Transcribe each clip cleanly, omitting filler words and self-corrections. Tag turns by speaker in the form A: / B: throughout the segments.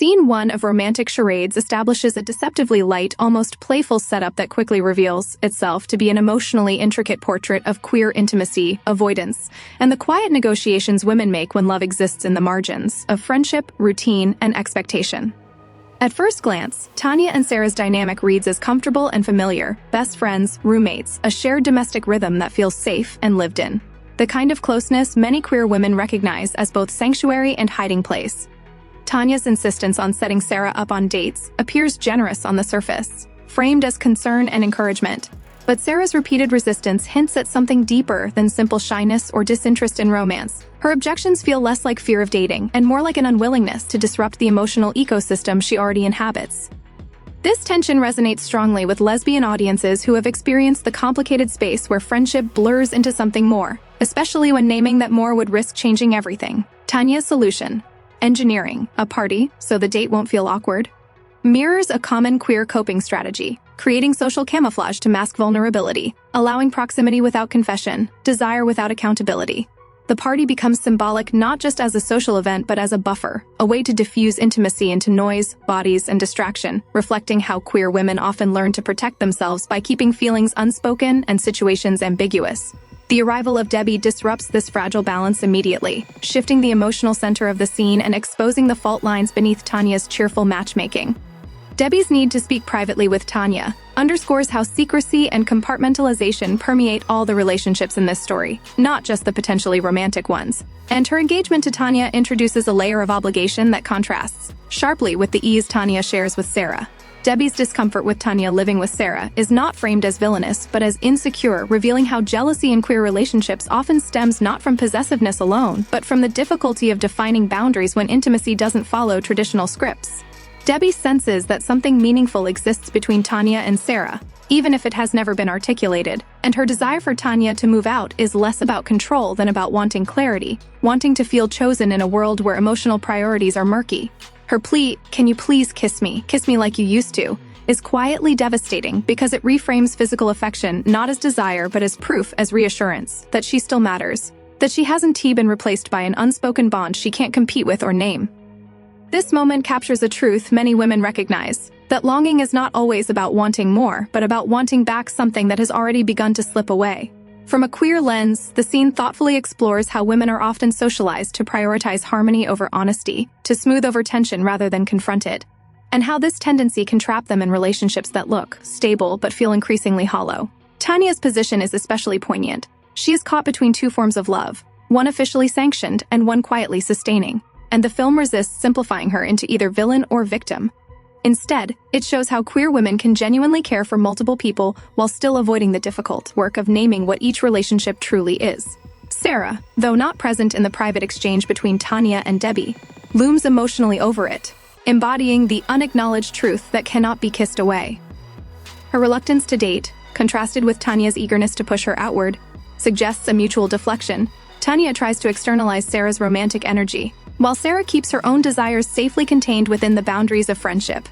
A: Scene 1 of Romantic Charades establishes a deceptively light, almost playful setup that quickly reveals itself to be an emotionally intricate portrait of queer intimacy, avoidance, and the quiet negotiations women make when love exists in the margins of friendship, routine, and expectation. At first glance, Tania and Sarah's dynamic reads as comfortable and familiar, best friends, roommates, a shared domestic rhythm that feels safe and lived in. The kind of closeness many queer women recognize as both sanctuary and hiding place. Tania's insistence on setting Sarah up on dates appears generous on the surface, framed as concern and encouragement. But Sarah's repeated resistance hints at something deeper than simple shyness or disinterest in romance. Her objections feel less like fear of dating and more like an unwillingness to disrupt the emotional ecosystem she already inhabits. This tension resonates strongly with lesbian audiences who have experienced the complicated space where friendship blurs into something more, especially when naming that more would risk changing everything. Tania's solution: engineering a party so the date won't feel awkward, mirrors a common queer coping strategy, creating social camouflage to mask vulnerability, allowing proximity without confession, desire without accountability. The party becomes symbolic not just as a social event but as a buffer, a way to diffuse intimacy into noise, bodies, and distraction, reflecting how queer women often learn to protect themselves by keeping feelings unspoken and situations ambiguous. The arrival of Debbie disrupts this fragile balance immediately, shifting the emotional center of the scene and exposing the fault lines beneath Tania's cheerful matchmaking. Debbie's need to speak privately with Tania underscores how secrecy and compartmentalization permeate all the relationships in this story, not just the potentially romantic ones. And her engagement to Tania introduces a layer of obligation that contrasts sharply with the ease Tania shares with Sarah. Debbie's discomfort with Tania living with Sarah is not framed as villainous but as insecure, revealing how jealousy in queer relationships often stems not from possessiveness alone, but from the difficulty of defining boundaries when intimacy doesn't follow traditional scripts. Debbie senses that something meaningful exists between Tania and Sarah, even if it has never been articulated, and her desire for Tania to move out is less about control than about wanting clarity, wanting to feel chosen in a world where emotional priorities are murky. Her plea, "Can you please kiss me like you used to," is quietly devastating because it reframes physical affection not as desire but as proof, as reassurance, that she still matters, that she hasn't been replaced by an unspoken bond she can't compete with or name. This moment captures a truth many women recognize, that longing is not always about wanting more, but about wanting back something that has already begun to slip away. From a queer lens, the scene thoughtfully explores how women are often socialized to prioritize harmony over honesty, to smooth over tension rather than confront it, and how this tendency can trap them in relationships that look stable but feel increasingly hollow. Tania's position is especially poignant. She is caught between two forms of love, one officially sanctioned and one quietly sustaining, and the film resists simplifying her into either villain or victim. Instead, it shows how queer women can genuinely care for multiple people while still avoiding the difficult work of naming what each relationship truly is. Sarah, though not present in the private exchange between Tania and Debbie, looms emotionally over it, embodying the unacknowledged truth that cannot be kissed away. Her reluctance to date, contrasted with Tania's eagerness to push her outward, suggests a mutual deflection. Tania tries to externalize Sarah's romantic energy, while Sarah keeps her own desires safely contained within the boundaries of friendship.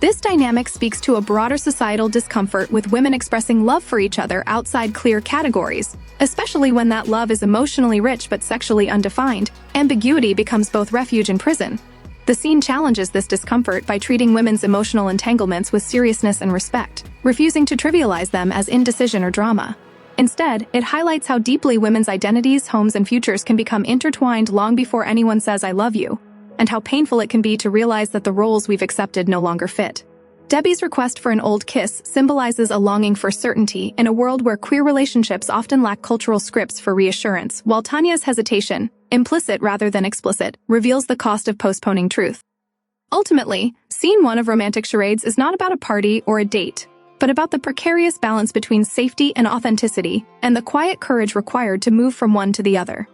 A: This dynamic speaks to a broader societal discomfort with women expressing love for each other outside clear categories, especially when that love is emotionally rich but sexually undefined. Ambiguity becomes both refuge and prison. The scene challenges this discomfort by treating women's emotional entanglements with seriousness and respect, refusing to trivialize them as indecision or drama. Instead, it highlights how deeply women's identities, homes, and futures can become intertwined long before anyone says "I love you," and how painful it can be to realize that the roles we've accepted no longer fit. Debbie's request for an old kiss symbolizes a longing for certainty in a world where queer relationships often lack cultural scripts for reassurance, while Tania's hesitation, implicit rather than explicit, reveals the cost of postponing truth. Ultimately, Scene 1 of Romantic Charades is not about a party or a date, but about the precarious balance between safety and authenticity, and the quiet courage required to move from one to the other.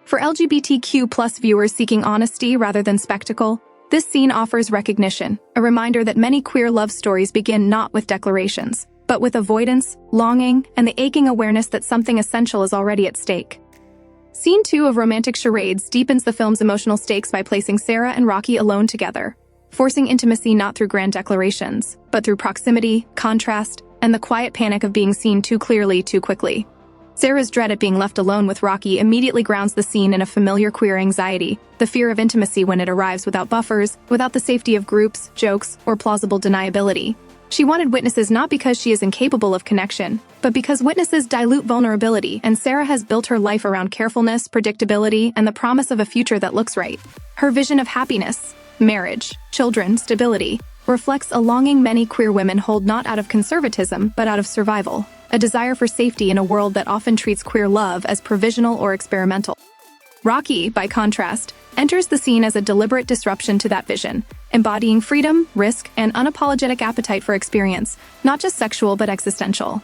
A: For LGBTQ+ viewers seeking honesty rather than spectacle, this scene offers recognition, a reminder that many queer love stories begin not with declarations, but with avoidance, longing, and the aching awareness that something essential is already at stake. Scene 2 of Romantic Charades deepens the film's emotional stakes by placing Sarah and Rocky alone together, forcing intimacy not through grand declarations, but through proximity, contrast, and the quiet panic of being seen too clearly too quickly. Sarah's dread at being left alone with Rocky immediately grounds the scene in a familiar queer anxiety, the fear of intimacy when it arrives without buffers, without the safety of groups, jokes, or plausible deniability. She wanted witnesses not because she is incapable of connection, but because witnesses dilute vulnerability, and Sarah has built her life around carefulness, predictability, and the promise of a future that looks right. Her vision of happiness, marriage, children, stability, reflects a longing many queer women hold not out of conservatism, but out of survival, a desire for safety in a world that often treats queer love as provisional or experimental. Rocky, by contrast, enters the scene as a deliberate disruption to that vision, embodying freedom, risk, and unapologetic appetite for experience, not just sexual but existential.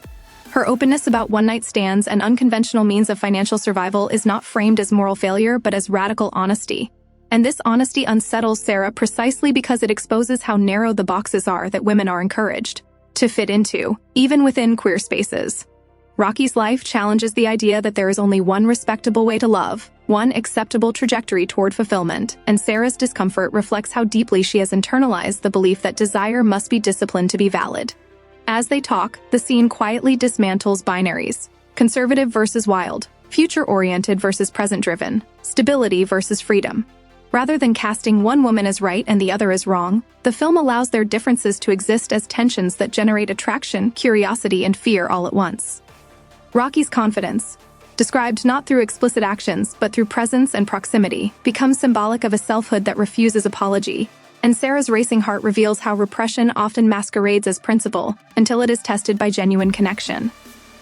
A: Her openness about one-night stands and unconventional means of financial survival is not framed as moral failure but as radical honesty. And this honesty unsettles Sarah precisely because it exposes how narrow the boxes are that women are encouraged to fit into, even within queer spaces. Rocky's life challenges the idea that there is only one respectable way to love, one acceptable trajectory toward fulfillment, and Sarah's discomfort reflects how deeply she has internalized the belief that desire must be disciplined to be valid. As they talk, the scene quietly dismantles binaries: conservative versus wild, future-oriented versus present-driven, stability versus freedom. Rather than casting one woman as right and the other as wrong, the film allows their differences to exist as tensions that generate attraction, curiosity, and fear all at once. Rocky's confidence, described not through explicit actions but through presence and proximity, becomes symbolic of a selfhood that refuses apology, and Sarah's racing heart reveals how repression often masquerades as principle until it is tested by genuine connection.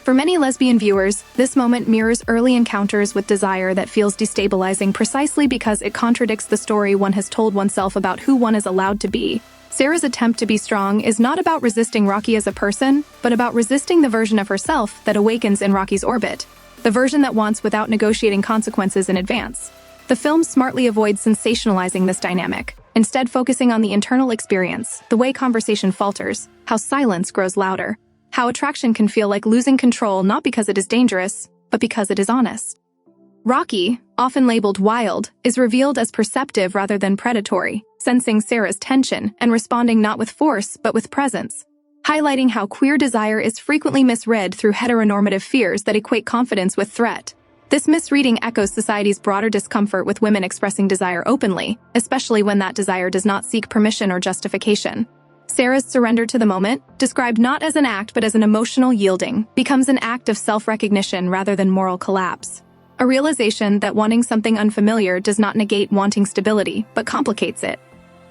A: For many lesbian viewers, this moment mirrors early encounters with desire that feels destabilizing precisely because it contradicts the story one has told oneself about who one is allowed to be. Sarah's attempt to be strong is not about resisting Rocky as a person, but about resisting the version of herself that awakens in Rocky's orbit, the version that wants without negotiating consequences in advance. The film smartly avoids sensationalizing this dynamic, instead focusing on the internal experience, the way conversation falters, how silence grows louder, how attraction can feel like losing control not because it is dangerous, but because it is honest. Rocky, often labeled wild, is revealed as perceptive rather than predatory, sensing Sarah's tension and responding not with force but with presence, highlighting how queer desire is frequently misread through heteronormative fears that equate confidence with threat. This misreading echoes society's broader discomfort with women expressing desire openly, especially when that desire does not seek permission or justification. Sarah's surrender to the moment, described not as an act but as an emotional yielding, becomes an act of self-recognition rather than moral collapse. A realization that wanting something unfamiliar does not negate wanting stability, but complicates it.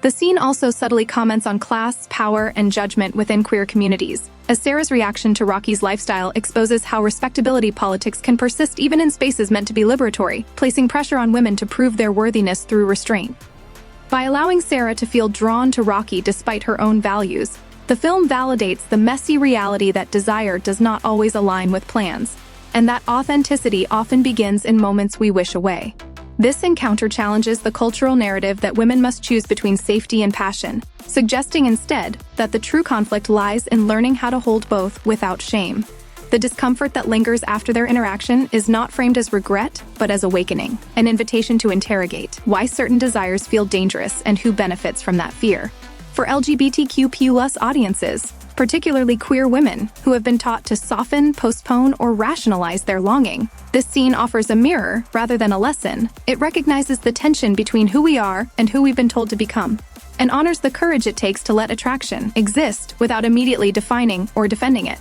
A: The scene also subtly comments on class, power, and judgment within queer communities, as Sarah's reaction to Rocky's lifestyle exposes how respectability politics can persist even in spaces meant to be liberatory, placing pressure on women to prove their worthiness through restraint. By allowing Sarah to feel drawn to Rocky despite her own values, the film validates the messy reality that desire does not always align with plans, and that authenticity often begins in moments we wish away. This encounter challenges the cultural narrative that women must choose between safety and passion, suggesting instead that the true conflict lies in learning how to hold both without shame. The discomfort that lingers after their interaction is not framed as regret, but as awakening, an invitation to interrogate why certain desires feel dangerous and who benefits from that fear. For LGBTQ+ audiences, particularly queer women who have been taught to soften, postpone, or rationalize their longing, this scene offers a mirror rather than a lesson. It recognizes the tension between who we are and who we've been told to become, and honors the courage it takes to let attraction exist without immediately defining or defending it.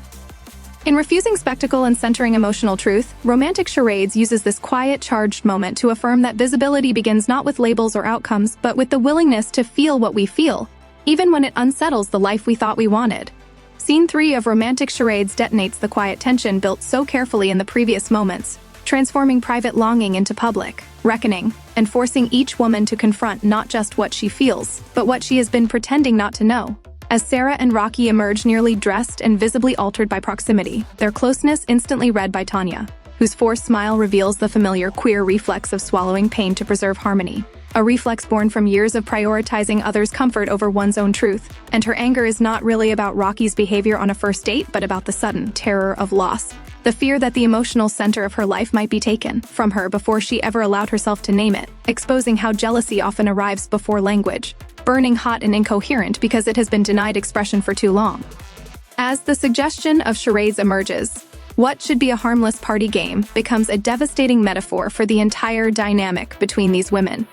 A: In refusing spectacle and centering emotional truth, Romantic Charades uses this quiet, charged moment to affirm that visibility begins not with labels or outcomes, but with the willingness to feel what we feel, even when it unsettles the life we thought we wanted. Scene 3 of Romantic Charades detonates the quiet tension built so carefully in the previous moments, transforming private longing into public reckoning, and forcing each woman to confront not just what she feels, but what she has been pretending not to know. As Sarah and Rocky emerge nearly dressed and visibly altered by proximity, their closeness instantly read by Tania, whose forced smile reveals the familiar queer reflex of swallowing pain to preserve harmony, a reflex born from years of prioritizing others' comfort over one's own truth. And her anger is not really about Rocky's behavior on a first date, but about the sudden terror of loss, the fear that the emotional center of her life might be taken from her before she ever allowed herself to name it, exposing how jealousy often arrives before language, burning hot and incoherent because it has been denied expression for too long. As the suggestion of charades emerges, What should be a harmless party game becomes a devastating metaphor for the entire dynamic between these women,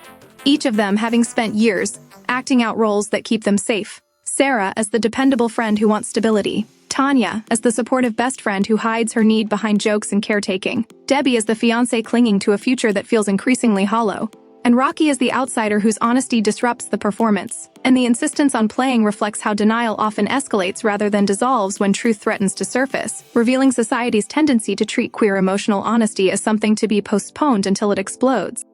A: each of them having spent years acting out roles that keep them safe. Sarah as the dependable friend who wants stability, Tania as the supportive best friend who hides her need behind jokes and caretaking, Debbie as the fiancé clinging to a future that feels increasingly hollow, and Rocky as the outsider whose honesty disrupts the performance. And the insistence on playing reflects how denial often escalates rather than dissolves when truth threatens to surface, revealing society's tendency to treat queer emotional honesty as something to be postponed until it explodes.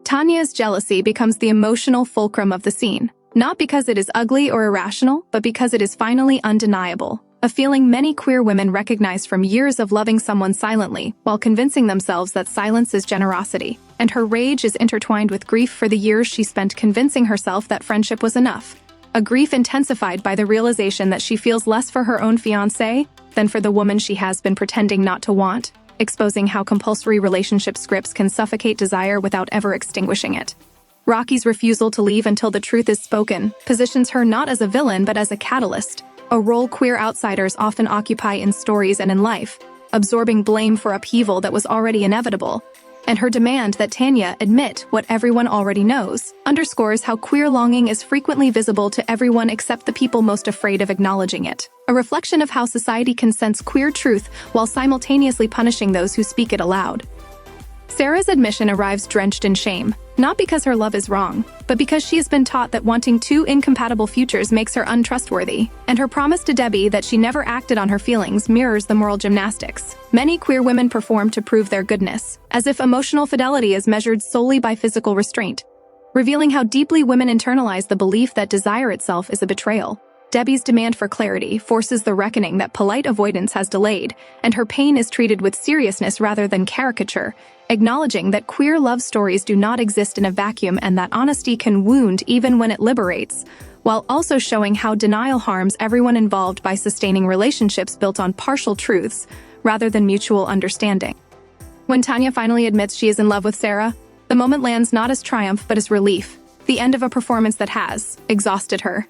A: Tanya's jealousy becomes the emotional fulcrum of the scene, not because it is ugly or irrational, but because it is finally undeniable. A feeling many queer women recognize from years of loving someone silently, while convincing themselves that silence is generosity. And her rage is intertwined with grief for the years she spent convincing herself that friendship was enough. A grief intensified by the realization that she feels less for her own fiancé than for the woman she has been pretending not to want, exposing how compulsory relationship scripts can suffocate desire without ever extinguishing it. Rocky's refusal to leave until the truth is spoken positions her not as a villain but as a catalyst, a role queer outsiders often occupy in stories and in life, absorbing blame for upheaval that was already inevitable. And her demand that Tania admit what everyone already knows underscores how queer longing is frequently visible to everyone except the people most afraid of acknowledging it, a reflection of how society can sense queer truth while simultaneously punishing those who speak it aloud. Sarah's admission arrives drenched in shame, not because her love is wrong, but because she has been taught that wanting two incompatible futures makes her untrustworthy, and her promise to Debbie that she never acted on her feelings mirrors the moral gymnastics many queer women perform to prove their goodness, as if emotional fidelity is measured solely by physical restraint, revealing how deeply women internalize the belief that desire itself is a betrayal. Debbie's demand for clarity forces the reckoning that polite avoidance has delayed, and her pain is treated with seriousness rather than caricature, acknowledging that queer love stories do not exist in a vacuum and that honesty can wound even when it liberates, while also showing how denial harms everyone involved by sustaining relationships built on partial truths rather than mutual understanding. When Tania finally admits she is in love with Sarah, the moment lands not as triumph but as relief, the end of a performance that has exhausted her.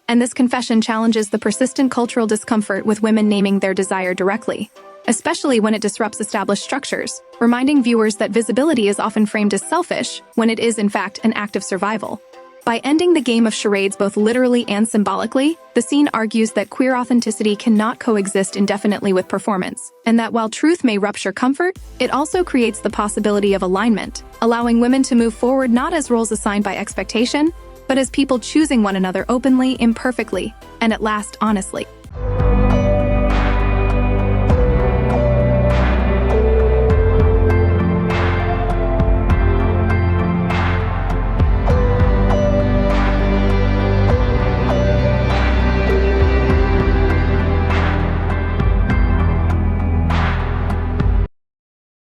A: And this confession challenges the persistent cultural discomfort with women naming their desire directly, especially when it disrupts established structures, reminding viewers that visibility is often framed as selfish when it is, in fact, an act of survival. By ending the game of charades both literally and symbolically, the scene argues that queer authenticity cannot coexist indefinitely with performance, and that while truth may rupture comfort, it also creates the possibility of alignment, allowing women to move forward not as roles assigned by expectation, but as people choosing one another openly, imperfectly, and at last honestly.